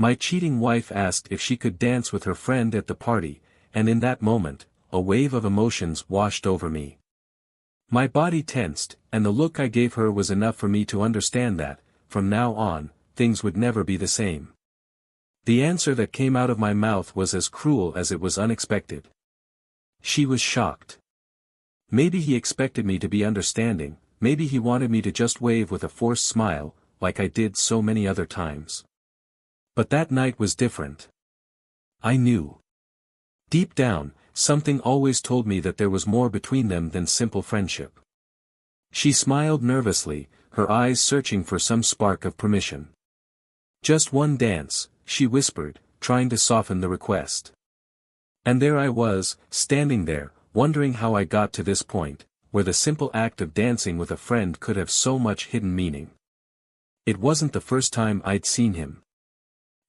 My cheating wife asked if she could dance with her friend at the party, and in that moment, a wave of emotions washed over me. My body tensed, and the look I gave her was enough for me to understand that, from now on, things would never be the same. The answer that came out of my mouth was as cruel as it was unexpected. She was shocked. Maybe he expected me to be understanding, maybe he wanted me to just wave with a forced smile, like I did so many other times. But that night was different. I knew. Deep down, something always told me that there was more between them than simple friendship. She smiled nervously, her eyes searching for some spark of permission. "Just one dance," she whispered, trying to soften the request. And there I was, standing there, wondering how I got to this point, where the simple act of dancing with a friend could have so much hidden meaning. It wasn't the first time I'd seen him.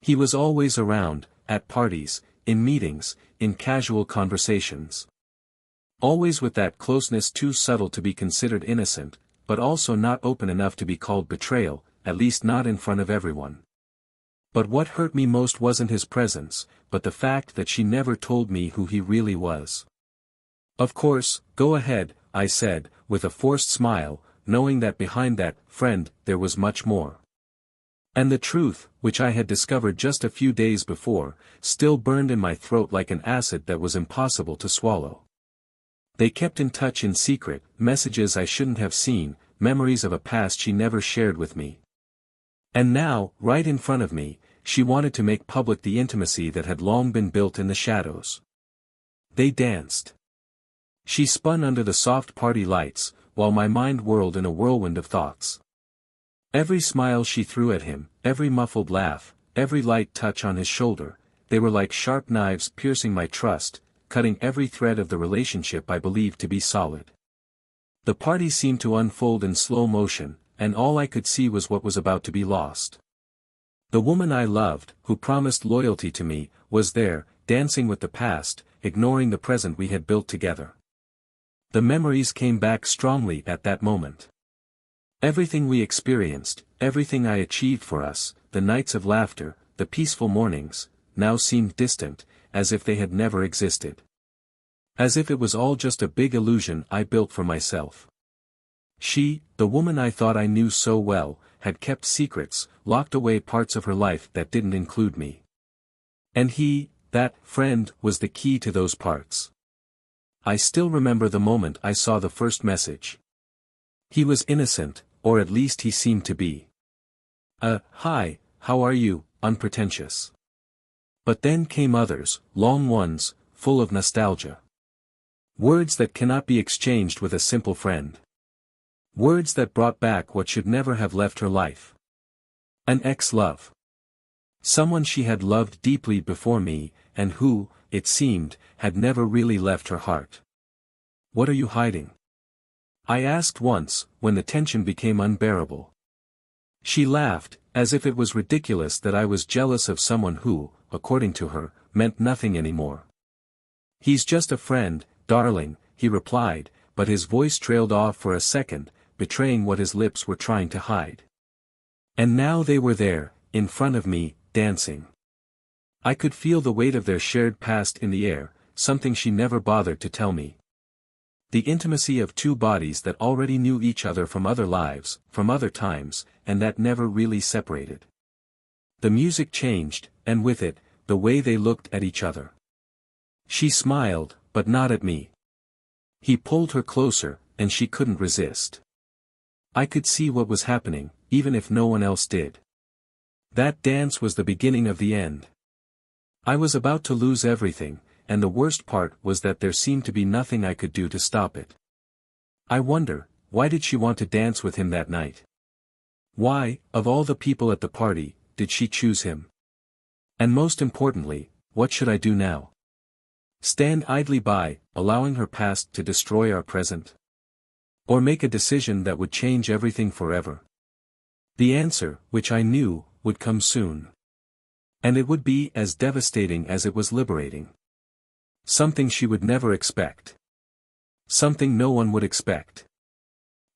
He was always around, at parties, in meetings, in casual conversations. Always with that closeness too subtle to be considered innocent, but also not open enough to be called betrayal, at least not in front of everyone. But what hurt me most wasn't his presence, but the fact that she never told me who he really was. "Of course, go ahead," I said, with a forced smile, knowing that behind that friend there was much more. And the truth, which I had discovered just a few days before, still burned in my throat like an acid that was impossible to swallow. They kept in touch in secret, messages I shouldn't have seen, memories of a past she never shared with me. And now, right in front of me, she wanted to make public the intimacy that had long been built in the shadows. They danced. She spun under the soft party lights, while my mind whirled in a whirlwind of thoughts. Every smile she threw at him, every muffled laugh, every light touch on his shoulder, they were like sharp knives piercing my trust, cutting every thread of the relationship I believed to be solid. The party seemed to unfold in slow motion, and all I could see was what was about to be lost. The woman I loved, who promised loyalty to me, was there, dancing with the past, ignoring the present we had built together. The memories came back strongly at that moment. Everything we experienced, everything I achieved for us, the nights of laughter, the peaceful mornings, now seemed distant, as if they had never existed. As if it was all just a big illusion I built for myself. She, the woman I thought I knew so well, had kept secrets, locked away parts of her life that didn't include me. And he, that friend, was the key to those parts. I still remember the moment I saw the first message. He was innocent, or at least he seemed to be. Hi, how are you, unpretentious. But then came others, long ones, full of nostalgia. Words that cannot be exchanged with a simple friend. Words that brought back what should never have left her life. An ex-love. Someone she had loved deeply before me, and who, it seemed, had never really left her heart. "What are you hiding?" I asked once, when the tension became unbearable. She laughed, as if it was ridiculous that I was jealous of someone who, according to her, meant nothing anymore. "He's just a friend, darling," he replied, but his voice trailed off for a second, betraying what his lips were trying to hide. And now they were there, in front of me, dancing. I could feel the weight of their shared past in the air, something she never bothered to tell me. The intimacy of two bodies that already knew each other from other lives, from other times, and that never really separated. The music changed, and with it, the way they looked at each other. She smiled, but not at me. He pulled her closer, and she couldn't resist. I could see what was happening, even if no one else did. That dance was the beginning of the end. I was about to lose everything, and the worst part was that there seemed to be nothing I could do to stop it. I wonder, why did she want to dance with him that night? Why, of all the people at the party, did she choose him? And most importantly, what should I do now? Stand idly by, allowing her past to destroy our present? Or make a decision that would change everything forever? The answer, which I knew, would come soon. And it would be as devastating as it was liberating. Something she would never expect. Something no one would expect.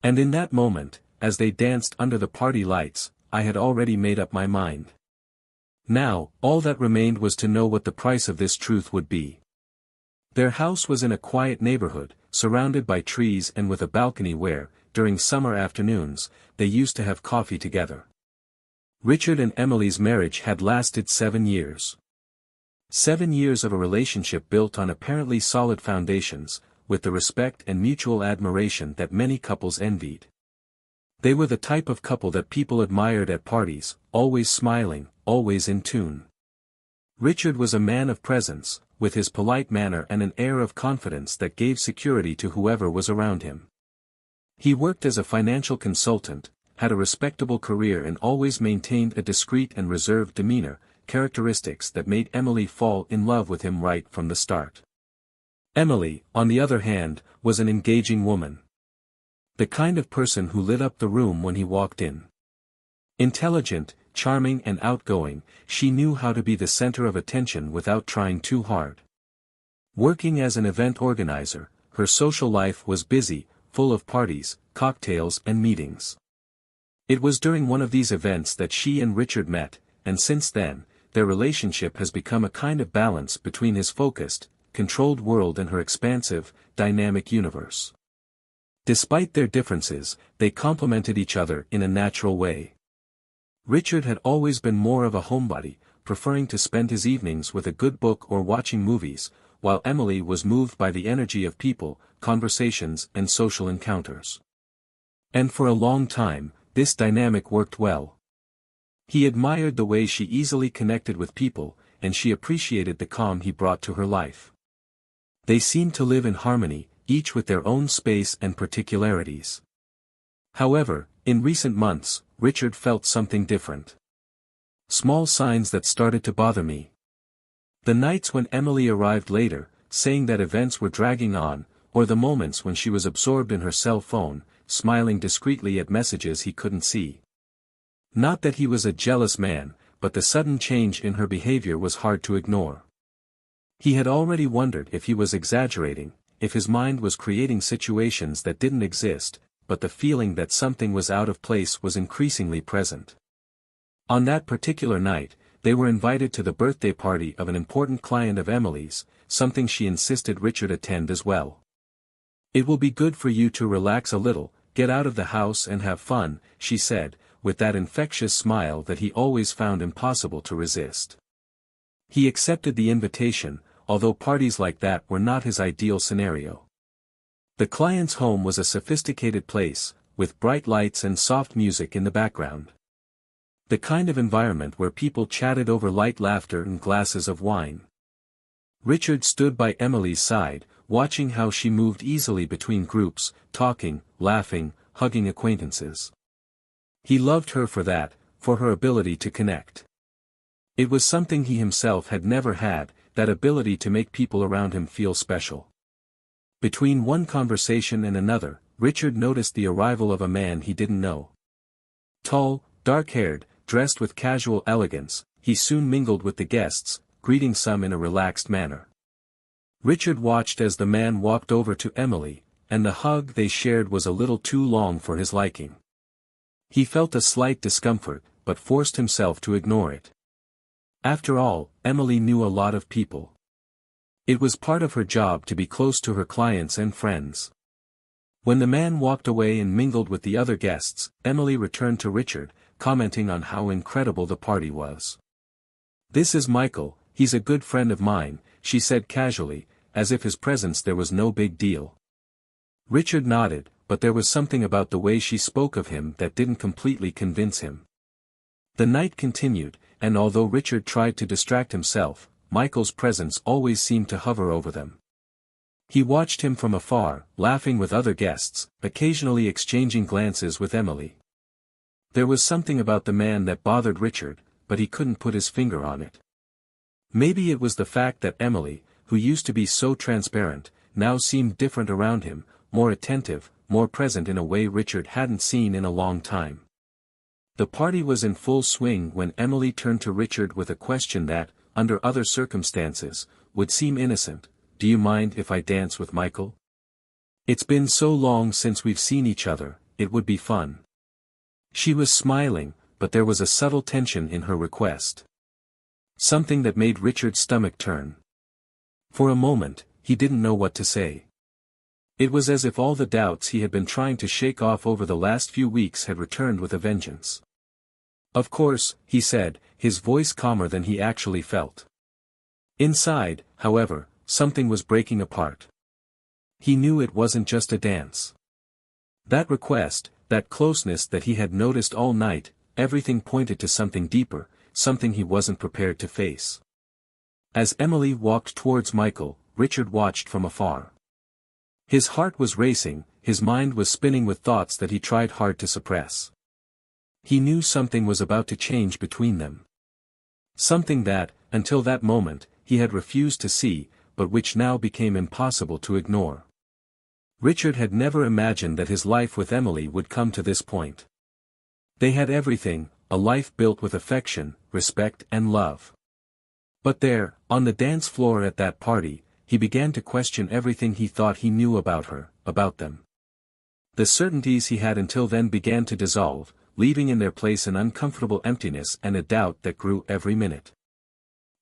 And in that moment, as they danced under the party lights, I had already made up my mind. Now, all that remained was to know what the price of this truth would be. Their house was in a quiet neighborhood, surrounded by trees and with a balcony where, during summer afternoons, they used to have coffee together. Richard and Emily's marriage had lasted 7 years. 7 years of a relationship built on apparently solid foundations, with the respect and mutual admiration that many couples envied. They were the type of couple that people admired at parties, always smiling, always in tune. Richard was a man of presence, with his polite manner and an air of confidence that gave security to whoever was around him. He worked as a financial consultant, had a respectable career and always maintained a discreet and reserved demeanor, characteristics that made Emily fall in love with him right from the start. Emily, on the other hand, was an engaging woman. The kind of person who lit up the room when he walked in. Intelligent, charming and outgoing, she knew how to be the center of attention without trying too hard. Working as an event organizer, her social life was busy, full of parties, cocktails and meetings. It was during one of these events that she and Richard met, and since then, their relationship has become a kind of balance between his focused, controlled world and her expansive, dynamic universe. Despite their differences, they complemented each other in a natural way. Richard had always been more of a homebody, preferring to spend his evenings with a good book or watching movies, while Emily was moved by the energy of people, conversations and social encounters. And for a long time, this dynamic worked well. He admired the way she easily connected with people, and she appreciated the calm he brought to her life. They seemed to live in harmony, each with their own space and particularities. However, in recent months, Richard felt something different. Small signs that started to bother me. The nights when Emily arrived later, saying that events were dragging on, or the moments when she was absorbed in her cell phone, smiling discreetly at messages he couldn't see. Not that he was a jealous man, but the sudden change in her behavior was hard to ignore. He had already wondered if he was exaggerating, if his mind was creating situations that didn't exist, but the feeling that something was out of place was increasingly present. On that particular night, they were invited to the birthday party of an important client of Emily's, something she insisted Richard attend as well. "It will be good for you to relax a little, get out of the house and have fun," she said, with that infectious smile that he always found impossible to resist. He accepted the invitation, although parties like that were not his ideal scenario. The client's home was a sophisticated place, with bright lights and soft music in the background. The kind of environment where people chatted over light laughter and glasses of wine. Richard stood by Emily's side, watching how she moved easily between groups, talking, laughing, hugging acquaintances. He loved her for that, for her ability to connect. It was something he himself had never had, that ability to make people around him feel special. Between one conversation and another, Richard noticed the arrival of a man he didn't know. Tall, dark-haired, dressed with casual elegance, he soon mingled with the guests, greeting some in a relaxed manner. Richard watched as the man walked over to Emily, and the hug they shared was a little too long for his liking. He felt a slight discomfort, but forced himself to ignore it. After all, Emily knew a lot of people. It was part of her job to be close to her clients and friends. When the man walked away and mingled with the other guests, Emily returned to Richard, commenting on how incredible the party was. "This is Michael, he's a good friend of mine," she said casually, as if his presence there was no big deal. Richard nodded, but there was something about the way she spoke of him that didn't completely convince him. The night continued, and although Richard tried to distract himself, Michael's presence always seemed to hover over them. He watched him from afar, laughing with other guests, occasionally exchanging glances with Emily. There was something about the man that bothered Richard, but he couldn't put his finger on it. Maybe it was the fact that Emily, who used to be so transparent, now seemed different around him, more attentive, more present in a way Richard hadn't seen in a long time. The party was in full swing when Emily turned to Richard with a question that, under other circumstances, would seem innocent. "Do you mind if I dance with Michael? It's been so long since we've seen each other, it would be fun." She was smiling, but there was a subtle tension in her request. something that made Richard's stomach turn. For a moment, he didn't know what to say. It was as if all the doubts he had been trying to shake off over the last few weeks had returned with a vengeance. "Of course," he said, his voice calmer than he actually felt. Inside, however, something was breaking apart. He knew it wasn't just a dance. That request, that closeness that he had noticed all night, everything pointed to something deeper, something he wasn't prepared to face. As Emily walked towards Michael, Richard watched from afar. His heart was racing, his mind was spinning with thoughts that he tried hard to suppress. He knew something was about to change between them. Something that, until that moment, he had refused to see, but which now became impossible to ignore. Richard had never imagined that his life with Emily would come to this point. They had everything, a life built with affection, respect and love. But there, on the dance floor at that party, he began to question everything he thought he knew about her, about them. The certainties he had until then began to dissolve, leaving in their place an uncomfortable emptiness and a doubt that grew every minute.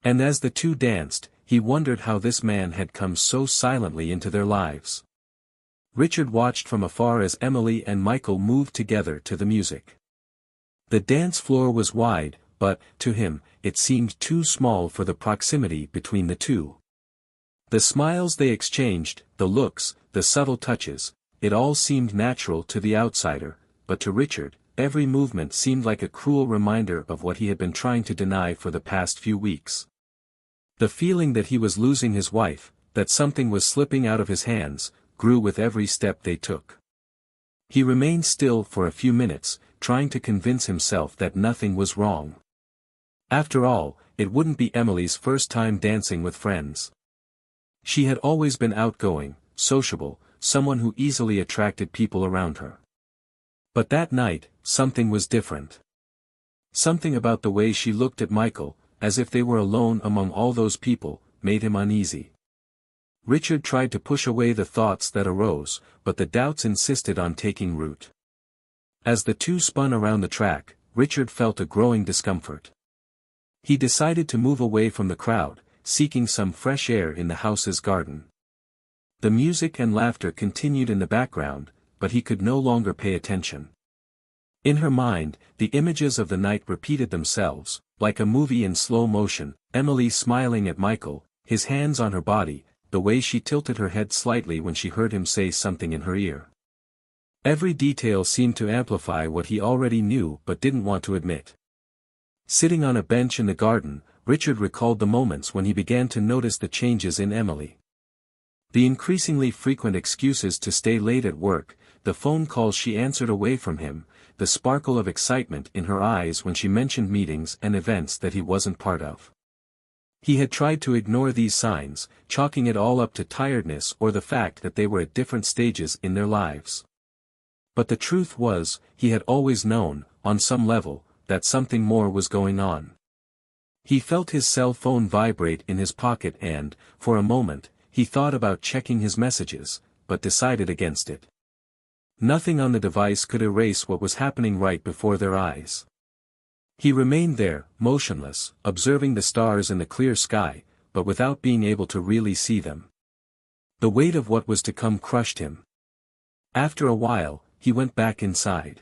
And as the two danced, he wondered how this man had come so silently into their lives. Richard watched from afar as Emily and Michael moved together to the music. The dance floor was wide, but, to him, it seemed too small for the proximity between the two. The smiles they exchanged, the looks, the subtle touches, it all seemed natural to the outsider, but to Richard, every movement seemed like a cruel reminder of what he had been trying to deny for the past few weeks. The feeling that he was losing his wife, that something was slipping out of his hands, grew with every step they took. He remained still for a few minutes, trying to convince himself that nothing was wrong. After all, it wouldn't be Emily's first time dancing with friends. She had always been outgoing, sociable, someone who easily attracted people around her. But that night, something was different. Something about the way she looked at Michael, as if they were alone among all those people, made him uneasy. Richard tried to push away the thoughts that arose, but the doubts insisted on taking root. As the two spun around the track, Richard felt a growing discomfort. He decided to move away from the crowd, seeking some fresh air in the house's garden. The music and laughter continued in the background, but he could no longer pay attention. In her mind, the images of the night repeated themselves, like a movie in slow motion, Emily smiling at Michael, his hands on her body, the way she tilted her head slightly when she heard him say something in her ear. Every detail seemed to amplify what he already knew but didn't want to admit. Sitting on a bench in the garden, Richard recalled the moments when he began to notice the changes in Emily. The increasingly frequent excuses to stay late at work, the phone calls she answered away from him, the sparkle of excitement in her eyes when she mentioned meetings and events that he wasn't part of. He had tried to ignore these signs, chalking it all up to tiredness or the fact that they were at different stages in their lives. But the truth was, he had always known, on some level, that something more was going on. He felt his cell phone vibrate in his pocket and, for a moment, he thought about checking his messages, but decided against it. Nothing on the device could erase what was happening right before their eyes. He remained there, motionless, observing the stars in the clear sky, but without being able to really see them. The weight of what was to come crushed him. After a while, he went back inside.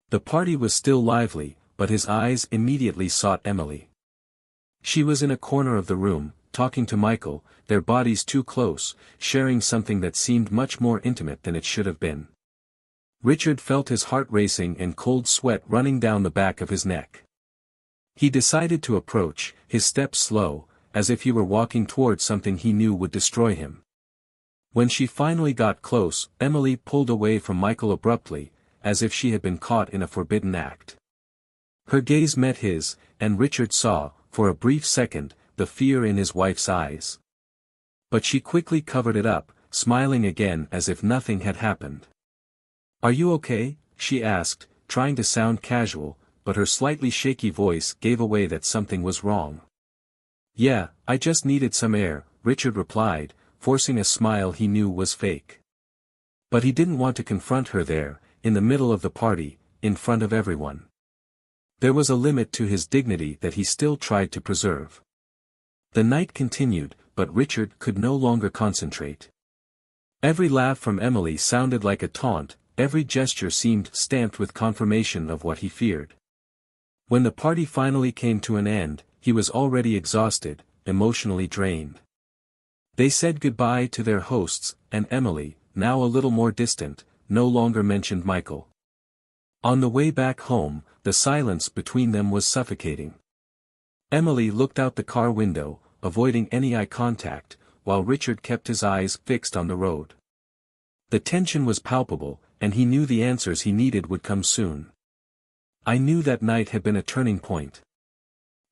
The party was still lively, but his eyes immediately sought Emily. She was in a corner of the room, talking to Michael, their bodies too close, sharing something that seemed much more intimate than it should have been. Richard felt his heart racing and cold sweat running down the back of his neck. He decided to approach, his steps slow, as if he were walking towards something he knew would destroy him. When she finally got close, Emily pulled away from Michael abruptly, as if she had been caught in a forbidden act. Her gaze met his, and Richard saw, for a brief second, the fear in his wife's eyes. But she quickly covered it up, smiling again as if nothing had happened. "Are you okay?" she asked, trying to sound casual, but her slightly shaky voice gave away that something was wrong. "Yeah, I just needed some air," Richard replied, forcing a smile he knew was fake. But he didn't want to confront her there, in the middle of the party, in front of everyone. There was a limit to his dignity that he still tried to preserve. The night continued, but Richard could no longer concentrate. Every laugh from Emily sounded like a taunt, every gesture seemed stamped with confirmation of what he feared. When the party finally came to an end, he was already exhausted, emotionally drained. They said goodbye to their hosts, and Emily, now a little more distant, no longer mentioned Michael. On the way back home, the silence between them was suffocating. Emily looked out the car window, avoiding any eye contact, while Richard kept his eyes fixed on the road. The tension was palpable, and he knew the answers he needed would come soon. I knew that night had been a turning point.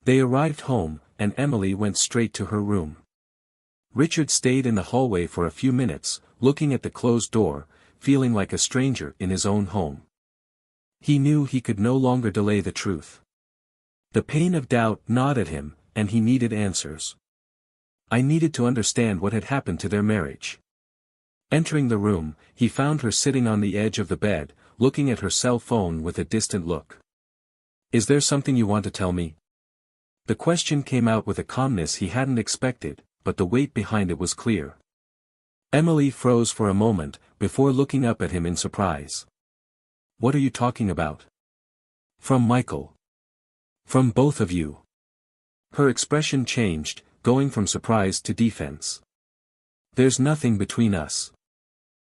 They arrived home, and Emily went straight to her room. Richard stayed in the hallway for a few minutes, looking at the closed door, feeling like a stranger in his own home. He knew he could no longer delay the truth. The pain of doubt gnawed at him, and he needed answers. I needed to understand what had happened to their marriage. Entering the room, he found her sitting on the edge of the bed, looking at her cell phone with a distant look. "Is there something you want to tell me?" The question came out with a calmness he hadn't expected, but the weight behind it was clear. Emily froze for a moment, before looking up at him in surprise. "What are you talking about?" "From Michael. From both of you." Her expression changed, going from surprise to defense. "There's nothing between us.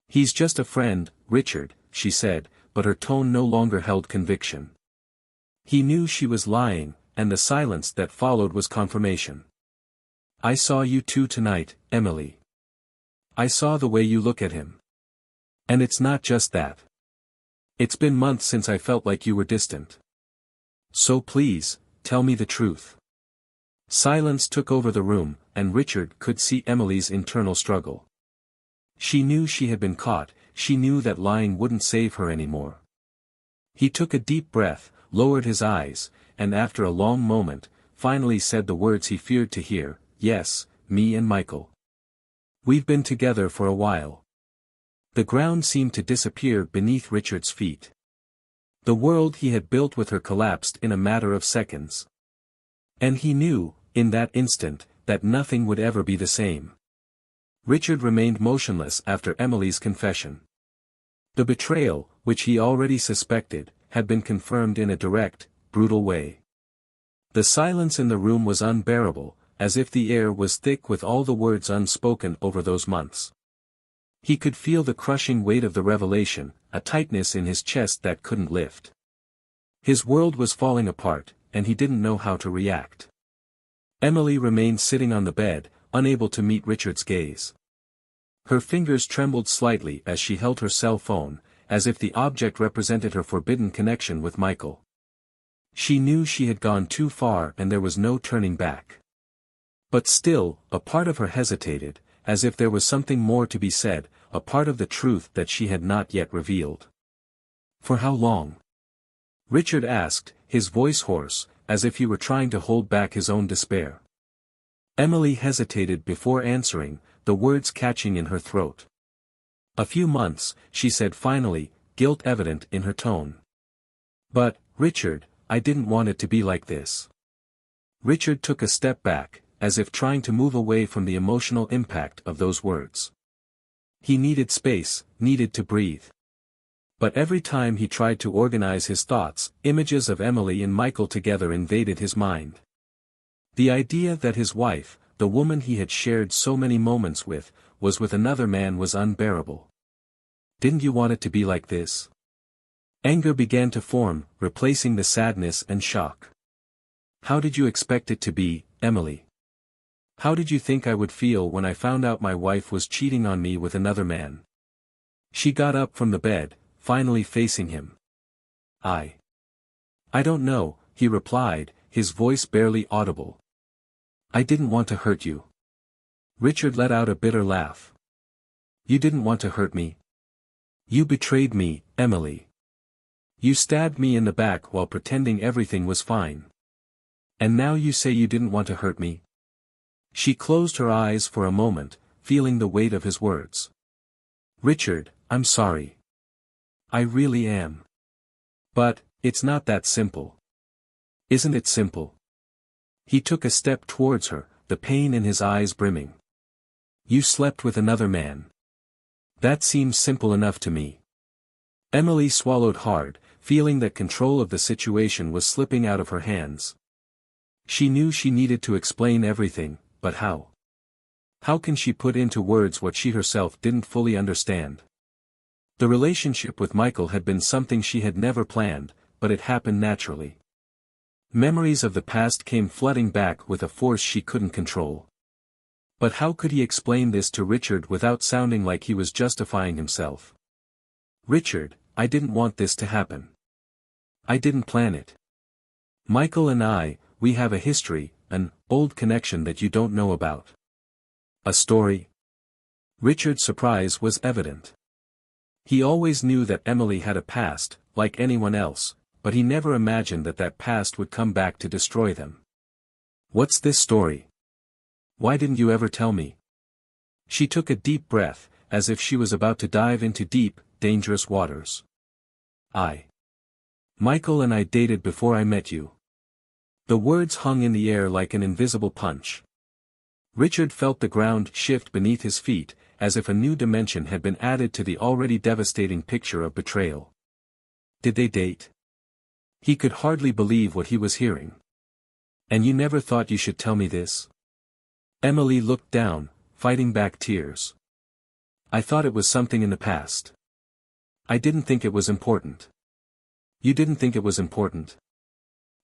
He's just a friend, Richard," she said, but her tone no longer held conviction. He knew she was lying, and the silence that followed was confirmation. "I saw you two tonight, Emily. I saw the way you look at him. And it's not just that. It's been months since I felt like you were distant. So please, tell me the truth." Silence took over the room, and Richard could see Emily's internal struggle. She knew she had been caught, she knew that lying wouldn't save her anymore. He took a deep breath, lowered his eyes, and after a long moment, finally said the words he feared to hear, "Yes, me and Michael. We've been together for a while." The ground seemed to disappear beneath Richard's feet. The world he had built with her collapsed in a matter of seconds. And he knew, in that instant, that nothing would ever be the same. Richard remained motionless after Emily's confession. The betrayal, which he already suspected, had been confirmed in a direct, brutal way. The silence in the room was unbearable, as if the air was thick with all the words unspoken over those months. He could feel the crushing weight of the revelation, a tightness in his chest that couldn't lift. His world was falling apart, and he didn't know how to react. Emily remained sitting on the bed, unable to meet Richard's gaze. Her fingers trembled slightly as she held her cell phone, as if the object represented her forbidden connection with Michael. She knew she had gone too far and there was no turning back. But still, a part of her hesitated, as if there was something more to be said, a part of the truth that she had not yet revealed. "For how long?" Richard asked, his voice hoarse, as if he were trying to hold back his own despair. Emily hesitated before answering, the words catching in her throat. "A few months," she said finally, guilt evident in her tone. "But, Richard, I didn't want it to be like this." Richard took a step back, as if trying to move away from the emotional impact of those words. He needed space, needed to breathe. But every time he tried to organize his thoughts, images of Emily and Michael together invaded his mind. The idea that his wife, the woman he had shared so many moments with, was with another man was unbearable. "Didn't you want it to be like this?" Anger began to form, replacing the sadness and shock. "How did you expect it to be, Emily? How did you think I would feel when I found out my wife was cheating on me with another man?" She got up from the bed, finally facing him. I don't know," he replied, his voice barely audible. "I didn't want to hurt you." Richard let out a bitter laugh. "You didn't want to hurt me? You betrayed me, Emily. You stabbed me in the back while pretending everything was fine. And now you say you didn't want to hurt me?" She closed her eyes for a moment, feeling the weight of his words. "Richard, I'm sorry. I really am. But, it's not that simple. Isn't it simple? He took a step towards her, the pain in his eyes brimming. You slept with another man. That seems simple enough to me. Emily swallowed hard, feeling that control of the situation was slipping out of her hands. She knew she needed to explain everything, but how? How can she put into words what she herself didn't fully understand? The relationship with Michael had been something she had never planned, but it happened naturally. Memories of the past came flooding back with a force she couldn't control. But how could he explain this to Richard without sounding like he was justifying himself? Richard, I didn't want this to happen. I didn't plan it. Michael and I, we have a history, an old connection that you don't know about. A story? Richard's surprise was evident. He always knew that Emily had a past, like anyone else, but he never imagined that that past would come back to destroy them. What's this story? Why didn't you ever tell me? She took a deep breath, as if she was about to dive into deep, dangerous waters. Michael and I dated before I met you. The words hung in the air like an invisible punch. Richard felt the ground shift beneath his feet, as if a new dimension had been added to the already devastating picture of betrayal. Did they date? He could hardly believe what he was hearing. And you never thought you should tell me this? Emily looked down, fighting back tears. I thought it was something in the past. I didn't think it was important. You didn't think it was important?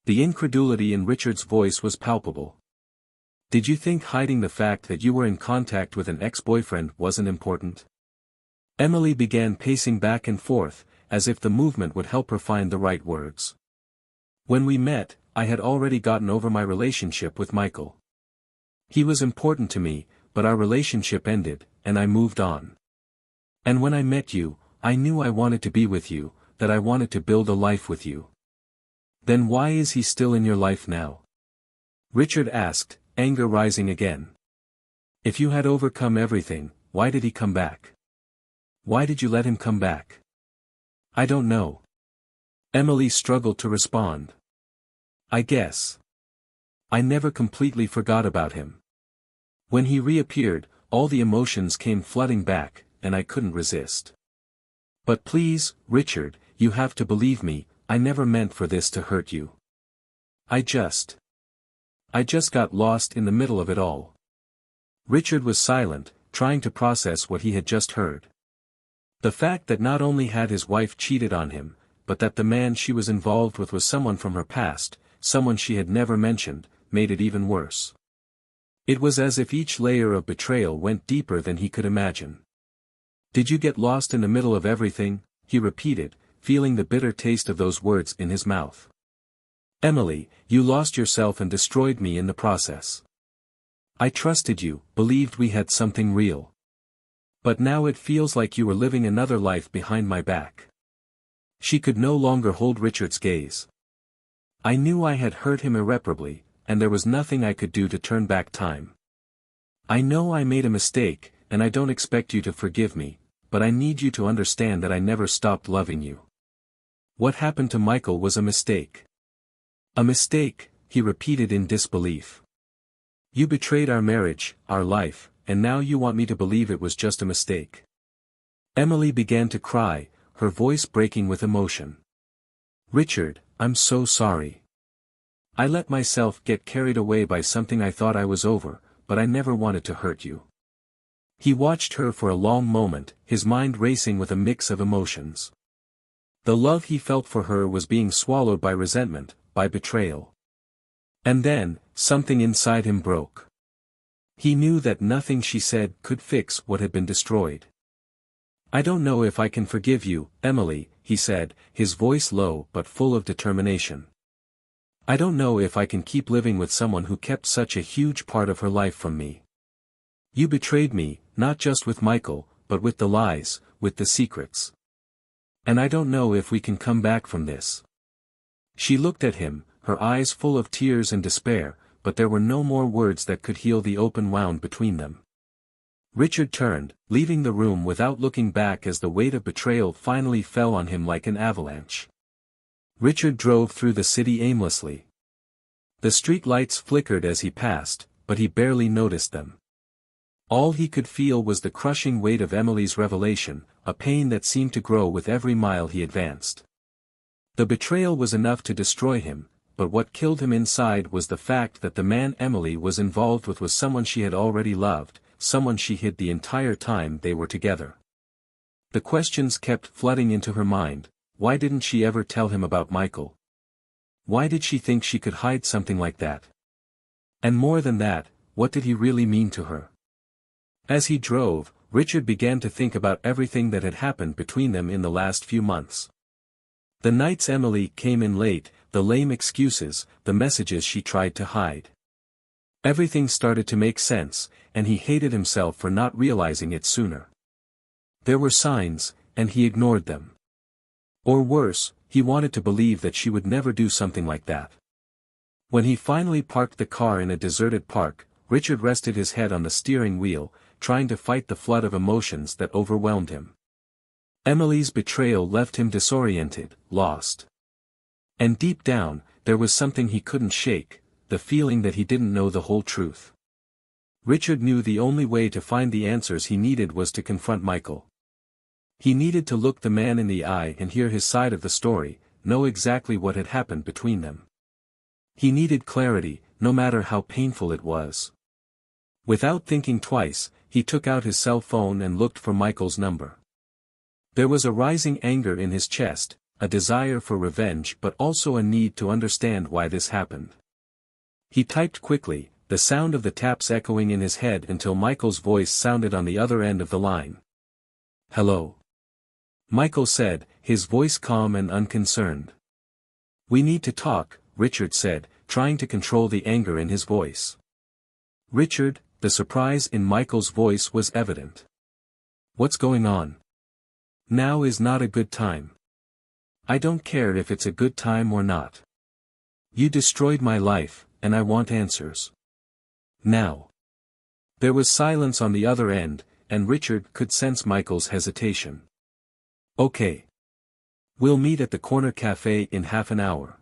The incredulity in Richard's voice was palpable. Did you think hiding the fact that you were in contact with an ex-boyfriend wasn't important? Emily began pacing back and forth, as if the movement would help her find the right words. When we met, I had already gotten over my relationship with Michael. He was important to me, but our relationship ended, and I moved on. And when I met you, I knew I wanted to be with you, that I wanted to build a life with you. Then why is he still in your life now? Richard asked, anger rising again. If you had overcome everything, why did he come back? Why did you let him come back? I don't know. Emily struggled to respond. I guess. I never completely forgot about him. When he reappeared, all the emotions came flooding back, and I couldn't resist. But please, Richard, you have to believe me, I never meant for this to hurt you. I just got lost in the middle of it all. Richard was silent, trying to process what he had just heard. The fact that not only had his wife cheated on him, but that the man she was involved with was someone from her past, someone she had never mentioned, made it even worse. It was as if each layer of betrayal went deeper than he could imagine. Did you get lost in the middle of everything? He repeated, feeling the bitter taste of those words in his mouth. Emily, you lost yourself and destroyed me in the process. I trusted you, believed we had something real. But now it feels like you were living another life behind my back. She could no longer hold Richard's gaze. I knew I had hurt him irreparably, and there was nothing I could do to turn back time. I know I made a mistake, and I don't expect you to forgive me, but I need you to understand that I never stopped loving you. What happened to Michael was a mistake. A mistake, he repeated in disbelief. You betrayed our marriage, our life, and now you want me to believe it was just a mistake. Emily began to cry, her voice breaking with emotion. Richard, I'm so sorry. I let myself get carried away by something I thought I was over, but I never wanted to hurt you. He watched her for a long moment, his mind racing with a mix of emotions. The love he felt for her was being swallowed by resentment, by betrayal. And then, something inside him broke. He knew that nothing she said could fix what had been destroyed. I don't know if I can forgive you, Emily, he said, his voice low but full of determination. I don't know if I can keep living with someone who kept such a huge part of her life from me. You betrayed me, not just with Michael, but with the lies, with the secrets. And I don't know if we can come back from this. She looked at him, her eyes full of tears and despair, but there were no more words that could heal the open wound between them. Richard turned, leaving the room without looking back as the weight of betrayal finally fell on him like an avalanche. Richard drove through the city aimlessly. The street lights flickered as he passed, but he barely noticed them. All he could feel was the crushing weight of Emily's revelation, a pain that seemed to grow with every mile he advanced. The betrayal was enough to destroy him, but what killed him inside was the fact that the man Emily was involved with was someone she had already loved, someone she hid the entire time they were together. The questions kept flooding into her mind. Why didn't she ever tell him about Michael? Why did she think she could hide something like that? And more than that, what did he really mean to her? As he drove, Richard began to think about everything that had happened between them in the last few months. The nights Emily came in late, the lame excuses, the messages she tried to hide. Everything started to make sense, and he hated himself for not realizing it sooner. There were signs, and he ignored them. Or worse, he wanted to believe that she would never do something like that. When he finally parked the car in a deserted park, Richard rested his head on the steering wheel, trying to fight the flood of emotions that overwhelmed him. Emily's betrayal left him disoriented, lost. And deep down, there was something he couldn't shake, the feeling that he didn't know the whole truth. Richard knew the only way to find the answers he needed was to confront Michael. He needed to look the man in the eye and hear his side of the story, know exactly what had happened between them. He needed clarity, no matter how painful it was. Without thinking twice, he took out his cell phone and looked for Michael's number. There was a rising anger in his chest, a desire for revenge but also a need to understand why this happened. He typed quickly, the sound of the taps echoing in his head until Michael's voice sounded on the other end of the line. "Hello?" Michael said, his voice calm and unconcerned. "We need to talk," Richard said, trying to control the anger in his voice. "Richard," the surprise in Michael's voice was evident. "What's going on?" "Now is not a good time." "I don't care if it's a good time or not. You destroyed my life, and I want answers. Now." There was silence on the other end, and Richard could sense Michael's hesitation. "Okay. We'll meet at the corner cafe in half an hour."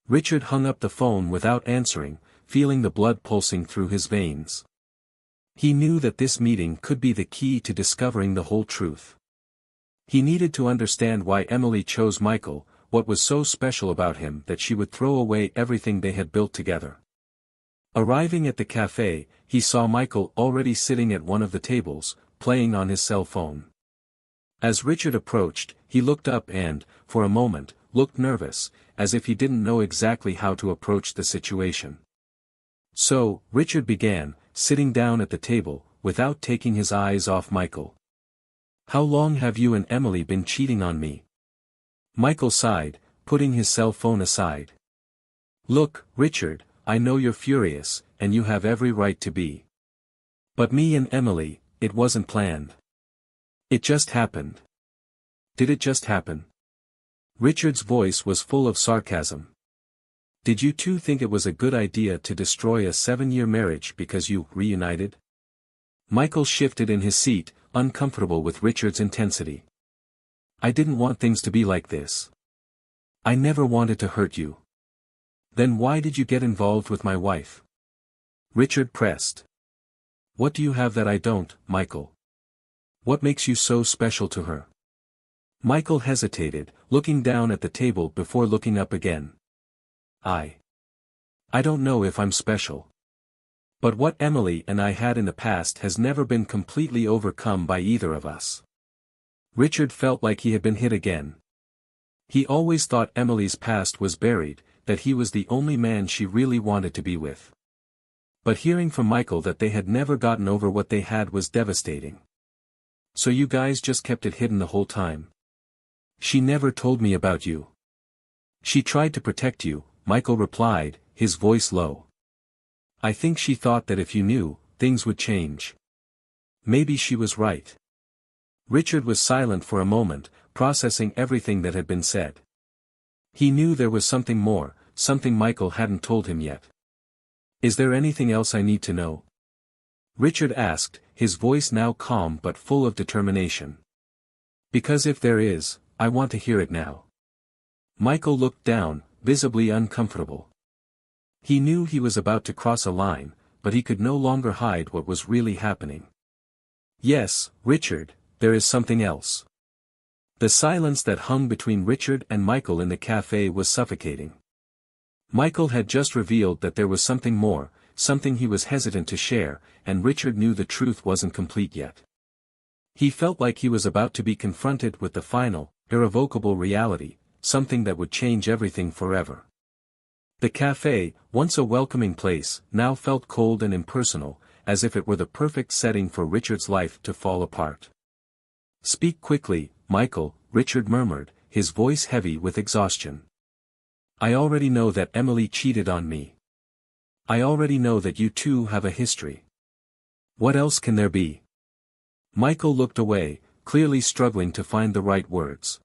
Richard hung up the phone without answering, feeling the blood pulsing through his veins. He knew that this meeting could be the key to discovering the whole truth. He needed to understand why Emily chose Michael, what was so special about him that she would throw away everything they had built together. Arriving at the cafe, he saw Michael already sitting at one of the tables, playing on his cell phone. As Richard approached, he looked up and, for a moment, looked nervous, as if he didn't know exactly how to approach the situation. So, Richard began, sitting down at the table, without taking his eyes off Michael. "How long have you and Emily been cheating on me?" Michael sighed, putting his cell phone aside. "Look, Richard, I know you're furious, and you have every right to be. But me and Emily, it wasn't planned. It just happened." "Did it just happen?" Richard's voice was full of sarcasm. "Did you two think it was a good idea to destroy a 7-year marriage because you reunited?" Michael shifted in his seat, uncomfortable with Richard's intensity. "I didn't want things to be like this. I never wanted to hurt you." "Then why did you get involved with my wife?" Richard pressed. "What do you have that I don't, Michael? What makes you so special to her?" Michael hesitated, looking down at the table before looking up again. I don't know if I'm special. But what Emily and I had in the past has never been completely overcome by either of us." Richard felt like he had been hit again. He always thought Emily's past was buried, that he was the only man she really wanted to be with. But hearing from Michael that they had never gotten over what they had was devastating. "So you guys just kept it hidden the whole time?" "She never told me about you." "She tried to protect you," Michael replied, his voice low. "I think she thought that if you knew, things would change." Maybe she was right. Richard was silent for a moment, processing everything that had been said. He knew there was something more, something Michael hadn't told him yet. "Is there anything else I need to know?" Richard asked, his voice now calm but full of determination. "Because if there is, I want to hear it now." Michael looked down, visibly uncomfortable. He knew he was about to cross a line, but he could no longer hide what was really happening. Yes, Richard, there is something else. The silence that hung between Richard and Michael in the cafe was suffocating. Michael had just revealed that there was something more, something he was hesitant to share, and Richard knew the truth wasn't complete yet. He felt like he was about to be confronted with the final, irrevocable reality, something that would change everything forever. The cafe, once a welcoming place, now felt cold and impersonal, as if it were the perfect setting for Richard's life to fall apart. "Speak quickly, Michael," Richard murmured, his voice heavy with exhaustion. "I already know that Emily cheated on me. I already know that you two have a history. What else can there be?" Michael looked away, clearly struggling to find the right words.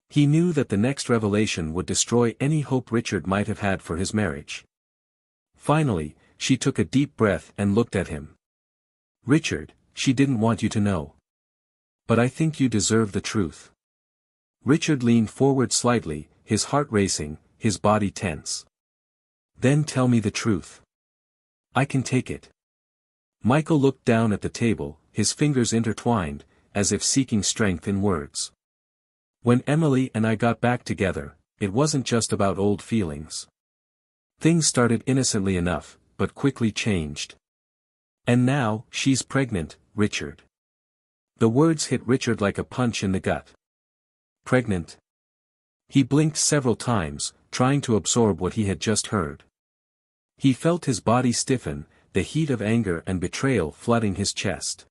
He knew that the next revelation would destroy any hope Richard might have had for his marriage. Finally, she took a deep breath and looked at him. "Richard, she didn't want you to know. But I think you deserve the truth." Richard leaned forward slightly, his heart racing, his body tense. "Then tell me the truth. I can take it." Michael looked down at the table, his fingers intertwined, as if seeking strength in words. "When Emily and I got back together, it wasn't just about old feelings. Things started innocently enough, but quickly changed. And now, she's pregnant, Richard." The words hit Richard like a punch in the gut. "Pregnant?" He blinked several times, trying to absorb what he had just heard. He felt his body stiffen, the heat of anger and betrayal flooding his chest.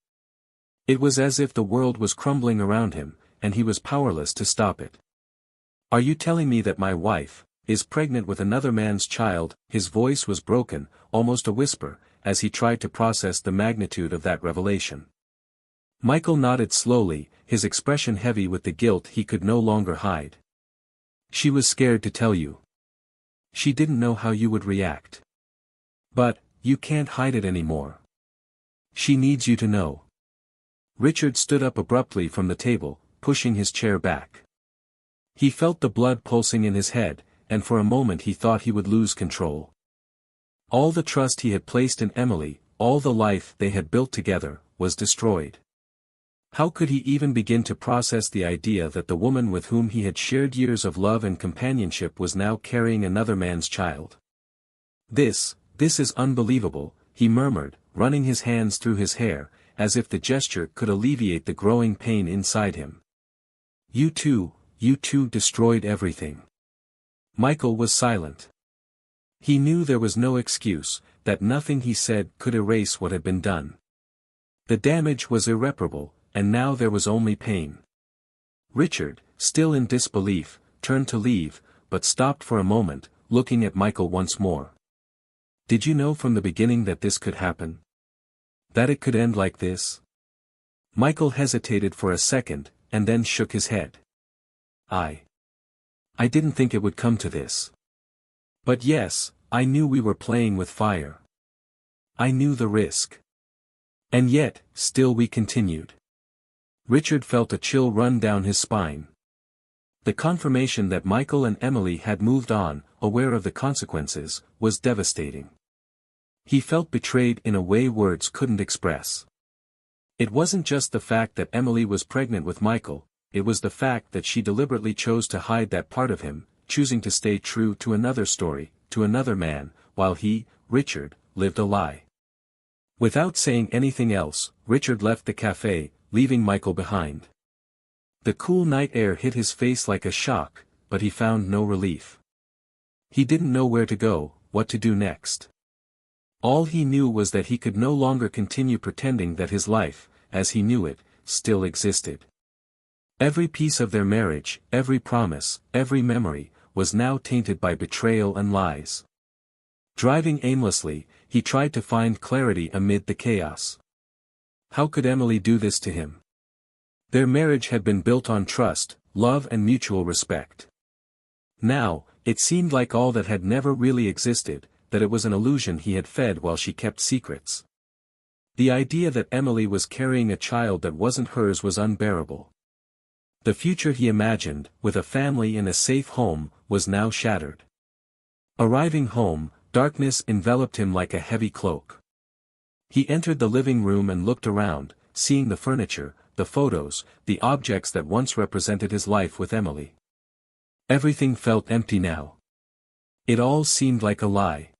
It was as if the world was crumbling around him, and he was powerless to stop it. "Are you telling me that my wife is pregnant with another man's child?" His voice was broken, almost a whisper, as he tried to process the magnitude of that revelation. Michael nodded slowly, his expression heavy with the guilt he could no longer hide. "She was scared to tell you. She didn't know how you would react. But, you can't hide it anymore. She needs you to know." Richard stood up abruptly from the table, pushing his chair back. He felt the blood pulsing in his head, and for a moment he thought he would lose control. All the trust he had placed in Emily, all the life they had built together, was destroyed. How could he even begin to process the idea that the woman with whom he had shared years of love and companionship was now carrying another man's child? This is unbelievable," he murmured, running his hands through his hair, as if the gesture could alleviate the growing pain inside him. You two destroyed everything." Michael was silent. He knew there was no excuse, that nothing he said could erase what had been done. The damage was irreparable, and now there was only pain. Richard, still in disbelief, turned to leave, but stopped for a moment, looking at Michael once more. "Did you know from the beginning that this could happen? That it could end like this?" Michael hesitated for a second, and then shook his head. I didn't think it would come to this. But yes, I knew we were playing with fire. I knew the risk. And yet, still we continued." Richard felt a chill run down his spine. The confirmation that Michael and Emily had moved on, aware of the consequences, was devastating. He felt betrayed in a way words couldn't express. It wasn't just the fact that Emily was pregnant with Michael, it was the fact that she deliberately chose to hide that part of him, choosing to stay true to another story, to another man, while he, Richard, lived a lie. Without saying anything else, Richard left the cafe, leaving Michael behind. The cool night air hit his face like a shock, but he found no relief. He didn't know where to go, what to do next. All he knew was that he could no longer continue pretending that his life, as he knew it, still existed. Every piece of their marriage, every promise, every memory, was now tainted by betrayal and lies. Driving aimlessly, he tried to find clarity amid the chaos. How could Emily do this to him? Their marriage had been built on trust, love and mutual respect. Now, it seemed like all that had never really existed, that it was an illusion he had fed while she kept secrets. The idea that Emily was carrying a child that wasn't hers was unbearable. The future he imagined, with a family and a safe home, was now shattered. Arriving home, darkness enveloped him like a heavy cloak. He entered the living room and looked around, seeing the furniture, the photos, the objects that once represented his life with Emily. Everything felt empty now. It all seemed like a lie.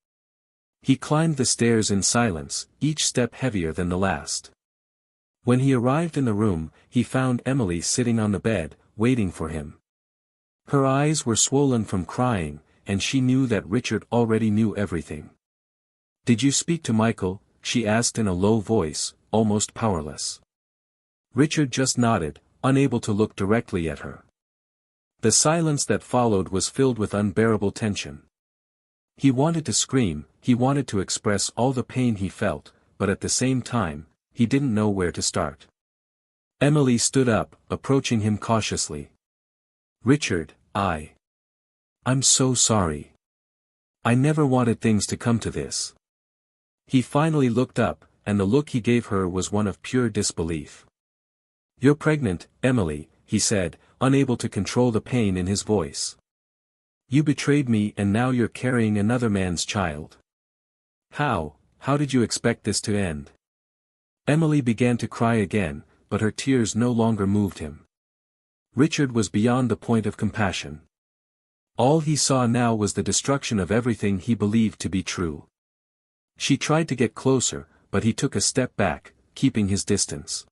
He climbed the stairs in silence, each step heavier than the last. When he arrived in the room, he found Emily sitting on the bed, waiting for him. Her eyes were swollen from crying, and she knew that Richard already knew everything. "Did you speak to Michael?" she asked in a low voice, almost powerless. Richard just nodded, unable to look directly at her. The silence that followed was filled with unbearable tension. He wanted to scream, he wanted to express all the pain he felt, but at the same time, he didn't know where to start. Emily stood up, approaching him cautiously. "Richard, I'm so sorry. I never wanted things to come to this." He finally looked up, and the look he gave her was one of pure disbelief. "You're pregnant, Emily," he said, unable to control the pain in his voice. "You betrayed me and now you're carrying another man's child. How did you expect this to end?" Emily began to cry again, but her tears no longer moved him. Richard was beyond the point of compassion. All he saw now was the destruction of everything he believed to be true. She tried to get closer, but he took a step back, keeping his distance.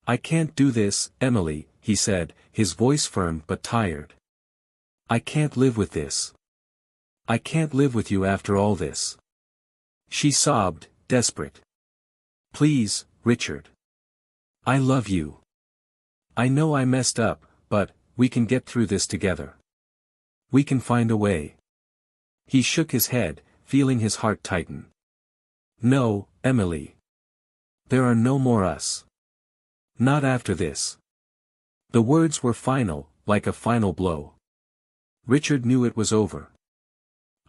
"I can't do this, Emily," he said, his voice firm but tired. "I can't live with this. I can't live with you after all this." She sobbed, desperate. "Please, Richard. I love you. I know I messed up, but we can get through this together. We can find a way." He shook his head, feeling his heart tighten. "No, Emily. There are no more us. Not after this." The words were final, like a final blow. Richard knew it was over.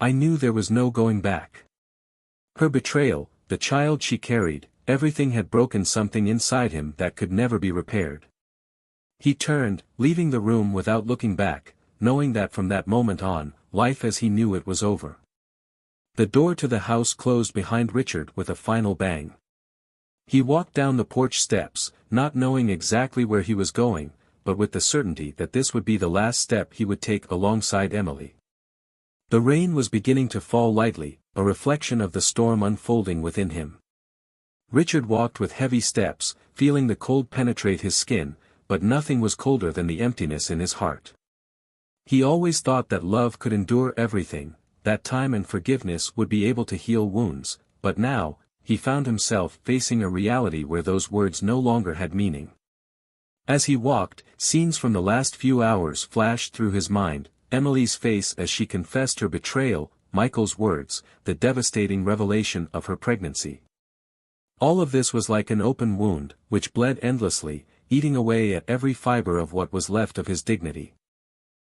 "I knew there was no going back." Her betrayal, the child she carried, everything had broken something inside him that could never be repaired. He turned, leaving the room without looking back, knowing that from that moment on, life as he knew it was over. The door to the house closed behind Richard with a final bang. He walked down the porch steps, not knowing exactly where he was going, but with the certainty that this would be the last step he would take alongside Emily. The rain was beginning to fall lightly, a reflection of the storm unfolding within him. Richard walked with heavy steps, feeling the cold penetrate his skin, but nothing was colder than the emptiness in his heart. He always thought that love could endure everything, that time and forgiveness would be able to heal wounds, but now, he found himself facing a reality where those words no longer had meaning. As he walked, scenes from the last few hours flashed through his mind, Emily's face as she confessed her betrayal, Michael's words, the devastating revelation of her pregnancy. All of this was like an open wound, which bled endlessly, eating away at every fiber of what was left of his dignity.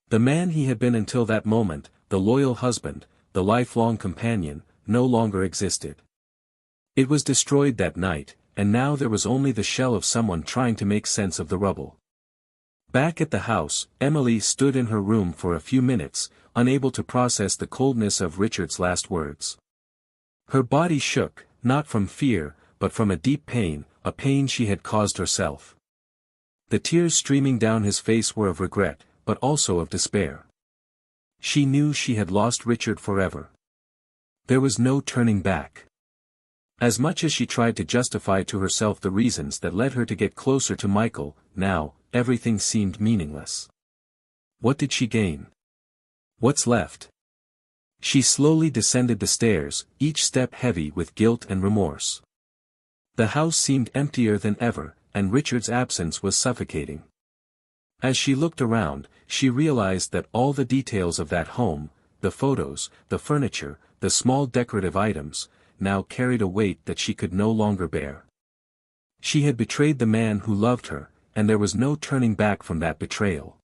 The man he had been until that moment, the loyal husband, the lifelong companion, no longer existed. It was destroyed that night, and now there was only the shell of someone trying to make sense of the rubble. Back at the house, Emily stood in her room for a few minutes, unable to process the coldness of Richard's last words. Her body shook, not from fear, but from a deep pain, a pain she had caused herself. The tears streaming down his face were of regret, but also of despair. She knew she had lost Richard forever. There was no turning back. As much as she tried to justify to herself the reasons that led her to get closer to Michael, now, everything seemed meaningless. What did she gain? What's left? She slowly descended the stairs, each step heavy with guilt and remorse. The house seemed emptier than ever, and Richard's absence was suffocating. As she looked around, she realized that all the details of that home, the photos, the furniture, the small decorative items, now carried a weight that she could no longer bear. She had betrayed the man who loved her, and there was no turning back from that betrayal.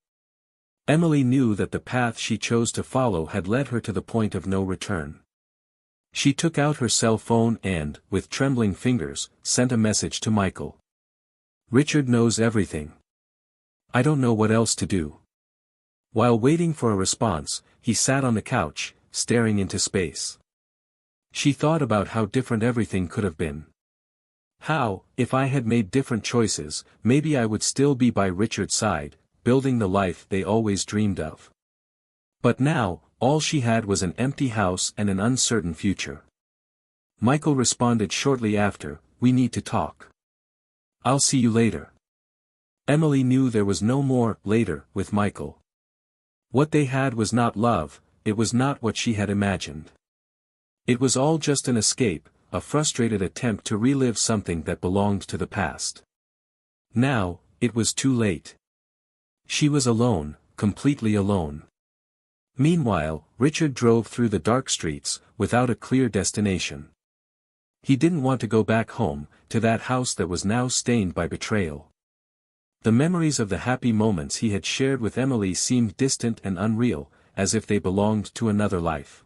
Emily knew that the path she chose to follow had led her to the point of no return. She took out her cell phone and, with trembling fingers, sent a message to Michael. "Richard knows everything. I don't know what else to do." While waiting for a response, he sat on the couch, staring into space. She thought about how different everything could have been. How, if I had made different choices, maybe I would still be by Richard's side, building the life they always dreamed of. But now, all she had was an empty house and an uncertain future. Michael responded shortly after, "We need to talk. I'll see you later." Emily knew there was no more later with Michael. What they had was not love, it was not what she had imagined. It was all just an escape, a frustrated attempt to relive something that belonged to the past. Now, it was too late. She was alone, completely alone. Meanwhile, Richard drove through the dark streets, without a clear destination. He didn't want to go back home, to that house that was now stained by betrayal. The memories of the happy moments he had shared with Emily seemed distant and unreal, as if they belonged to another life.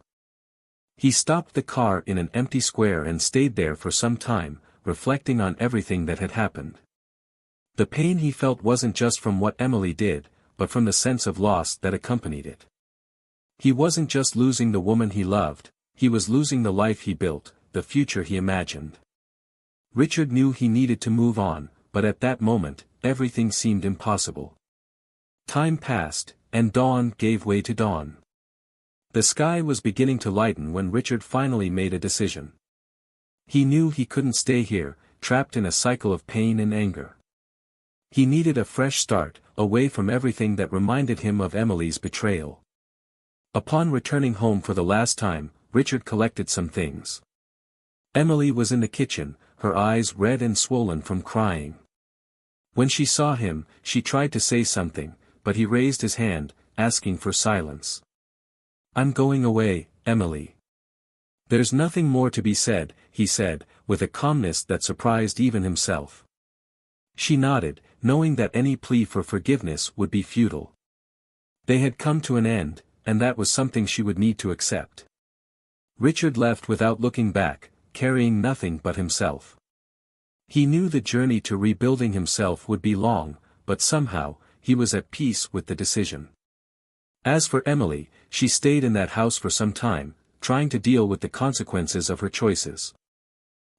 He stopped the car in an empty square and stayed there for some time, reflecting on everything that had happened. The pain he felt wasn't just from what Emily did, but from the sense of loss that accompanied it. He wasn't just losing the woman he loved, he was losing the life he built, the future he imagined. Richard knew he needed to move on, but at that moment, everything seemed impossible. Time passed, and dawn gave way to dawn. The sky was beginning to lighten when Richard finally made a decision. He knew he couldn't stay here, trapped in a cycle of pain and anger. He needed a fresh start, away from everything that reminded him of Emily's betrayal. Upon returning home for the last time, Richard collected some things. Emily was in the kitchen, her eyes red and swollen from crying. When she saw him, she tried to say something, but he raised his hand, asking for silence. "I'm going away, Emily. There's nothing more to be said," he said, with a calmness that surprised even himself. She nodded, knowing that any plea for forgiveness would be futile. They had come to an end, and that was something she would need to accept. Richard left without looking back, carrying nothing but himself. He knew the journey to rebuilding himself would be long, but somehow, he was at peace with the decision. As for Emily, she stayed in that house for some time, trying to deal with the consequences of her choices.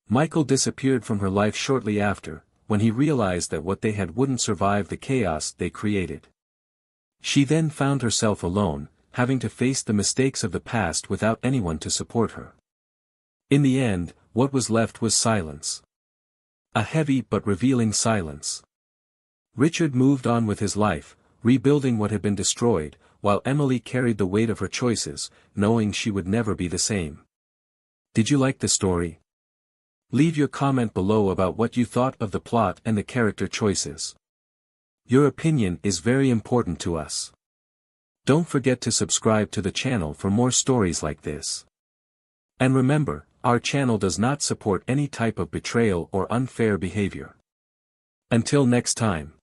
Michael disappeared from her life shortly after, when he realized that what they had wouldn't survive the chaos they created. She then found herself alone, having to face the mistakes of the past without anyone to support her. In the end, what was left was silence. A heavy but revealing silence. Richard moved on with his life, rebuilding what had been destroyed, while Emily carried the weight of her choices, knowing she would never be the same. Did you like the story? Leave your comment below about what you thought of the plot and the character choices. Your opinion is very important to us. Don't forget to subscribe to the channel for more stories like this. And remember, our channel does not support any type of betrayal or unfair behavior. Until next time.